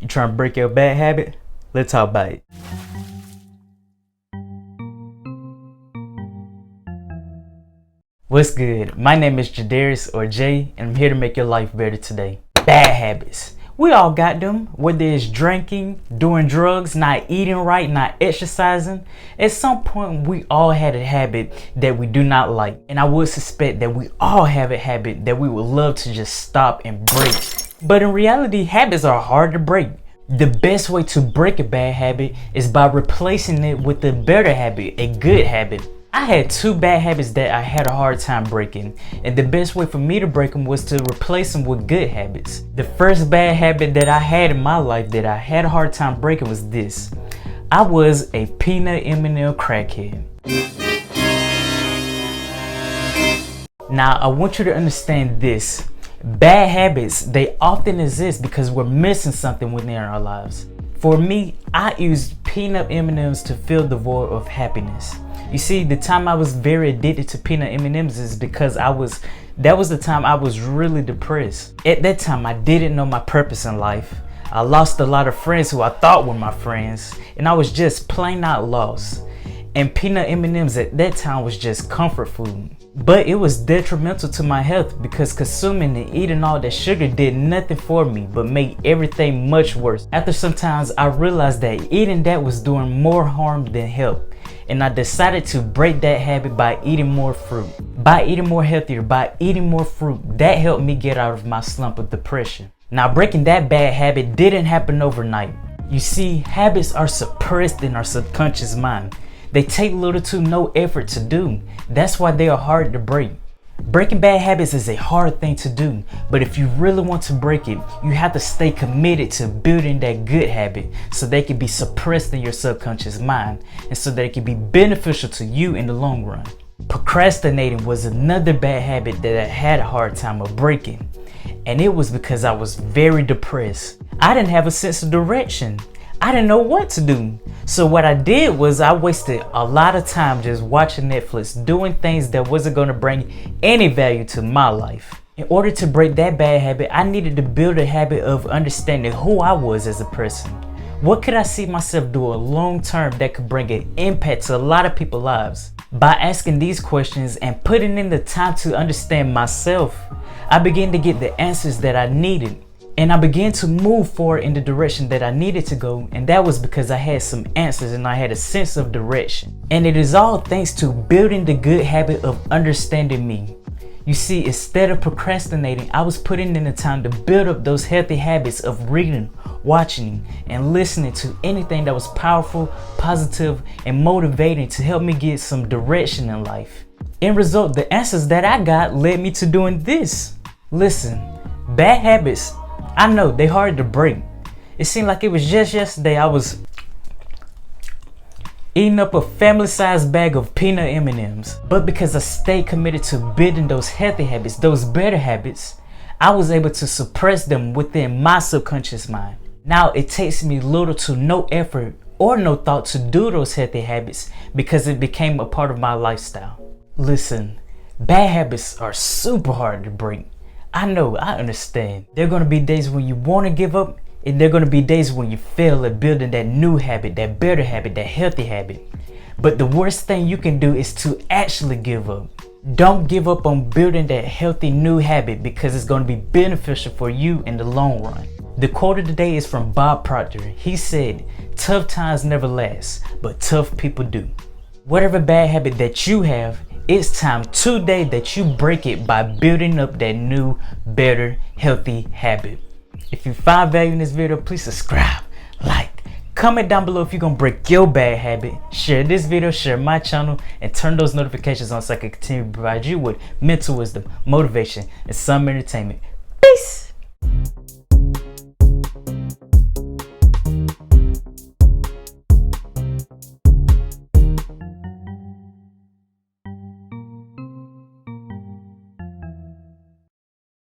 You trying to break your bad habit? Let's talk about it. What's good? My name is Jadarius or Jay, and I'm here to make your life better today. Bad habits. We all got them, whether it's drinking, doing drugs, not eating right, not exercising. At some point, we all had a habit that we do not like. And I would suspect that we all have a habit that we would love to just stop and break. But in reality, habits are hard to break. The best way to break a bad habit is by replacing it with a better habit, a good habit. I had two bad habits that I had a hard time breaking, and the best way for me to break them was to replace them with good habits. The first bad habit that I had in my life that I had a hard time breaking was this. I was a peanut M&M crackhead. Now, I want you to understand this. Bad habits, they often exist because we're missing something within our lives. For me, I used peanut M&Ms to fill the void of happiness. You see, the time I was very addicted to peanut M&Ms is because that was the time I was really depressed. At that time, I didn't know my purpose in life. I lost a lot of friends who I thought were my friends, and I was just plain out lost. And peanut M&Ms at that time was just comfort food. But it was detrimental to my health because consuming and eating all that sugar did nothing for me but made everything much worse. After some time, I realized that eating that was doing more harm than help. And I decided to break that habit by eating more fruit. By eating more healthier, by eating more fruit, that helped me get out of my slump of depression. Now, breaking that bad habit didn't happen overnight. You see, habits are suppressed in our subconscious mind. They take little to no effort to do. That's why they are hard to break. Breaking bad habits is a hard thing to do, but if you really want to break it, you have to stay committed to building that good habit so they can be suppressed in your subconscious mind and so that it can be beneficial to you in the long run. Procrastinating was another bad habit that I had a hard time of breaking, and it was because I was very depressed. I didn't have a sense of direction. I didn't know what to do. So what I did was I wasted a lot of time just watching Netflix, doing things that wasn't going to bring any value to my life. In order to break that bad habit, I needed to build a habit of understanding who I was as a person. What could I see myself doing long term that could bring an impact to a lot of people's lives? By asking these questions and putting in the time to understand myself, I began to get the answers that I needed. And I began to move forward in the direction that I needed to go, and that was because I had some answers and I had a sense of direction. And it is all thanks to building the good habit of understanding me. You see, instead of procrastinating, I was putting in the time to build up those healthy habits of reading, watching, and listening to anything that was powerful, positive, and motivating to help me get some direction in life. In result, the answers that I got led me to doing this. Listen, bad habits, I know they're hard to break. It seemed like it was just yesterday I was eating up a family-sized bag of peanut M&Ms. But because I stayed committed to building those healthy habits, those better habits, I was able to suppress them within my subconscious mind. Now it takes me little to no effort or no thought to do those healthy habits because it became a part of my lifestyle. Listen, bad habits are super hard to break. I know, I understand. There are going to be days when you want to give up, and there are going to be days when you fail at building that new habit, that better habit, that healthy habit. But the worst thing you can do is to actually give up. Don't give up on building that healthy new habit because it's going to be beneficial for you in the long run. The quote of the day is from Bob Proctor. He said, "Tough times never last, but tough people do." Whatever bad habit that you have, it's time today that you break it by building up that new, better, healthy habit. If you find value in this video, please subscribe, like, comment down below if you're gonna break your bad habit. Share this video, share my channel, and turn those notifications on so I can continue to provide you with mental wisdom, motivation, and some entertainment. Peace!